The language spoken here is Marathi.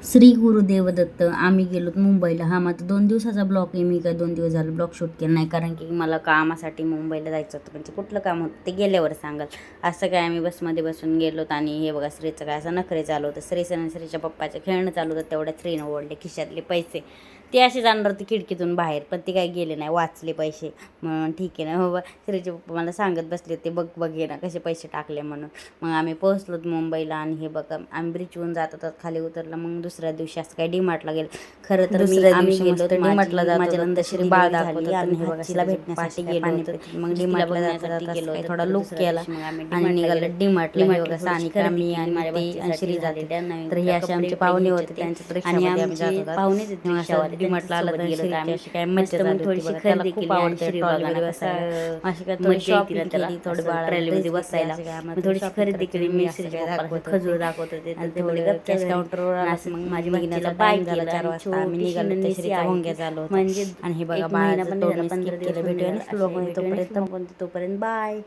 श्री गुरुदेव दत्त. आम्ही गेलोत मुंबईला. हा माझा 2 दिवसाचा ब्लॉग आहे. मी काय 2 दिवस झाले ब्लॉग शूट केला नाही, कारण की मला कामासाठी मुंबईला जायचं होतं. म्हणजे कुठलं काम होतं ते गेल्यावर सांगाल. असं काय आम्ही बसमध्ये बसून गेलोत आणि हे बघा श्रीचं काय असं नखरे चालू होतं. श्रीच्या पप्पाचं खेळणं चालू होतं. तेवढ्या श्रीनं ओढले खिशातले पैसे. ते असे जाणार होते खिडकीतून बाहेर, पण ते काही गेले नाही, वाचले पैसे. म्हणून ठीक आहे ना बाबा. श्रीचे पप्पा मला सांगत बसले होते, बघ ना कसे पैसे टाकले म्हणून. मग आम्ही पोहोचलोत मुंबईला आणि हे बघा आम्ही ब्रिजवरून जात होतात, खाली उतरलं. मग दुसऱ्या दिवशी असं काय डीमार्टला गेलं. खरं तर आम्ही गेलो डीमार्टला जात होतो. श्री बाळ दाखवत आणि हे बघा तिला भेटण्यासाठी गेलो होतो. मग डीमार्टला जाण्यासाठी गेलो होतो, थोडा लुक केला आणि निघालं डीमार्टला. हे बघा सानिका, मी आणि माझ्या श्री जाते. तर हे असे आमचे पाहुणे होते, त्यांच्या रिक्षामध्ये आम्ही जात होतो. पाहुणे डीमार्टला आला तर श्रीची अशी काय मजा झाली होती बघा. त्याला खूप आवडते ट्रॉलीमध्ये बसायला. अशी काय थोडी शॉपिंग केली, थोडी ट्रॉलीमध्ये बसायला. थोडीशी खरेदी केली. मी श्रीच्या पप्पाला खजूर दाखवत होते आणि थोडे कॅश काउंटरवर मग माझी निघण्याचा बाय झाला. 4 वाजता आम्ही निघालो. श्रीचा भोंग्या झालो म्हणजे. आणि हे बघा बाळाचं तोंड 15 दिवस भेटूया. तोपर्यंत बाय.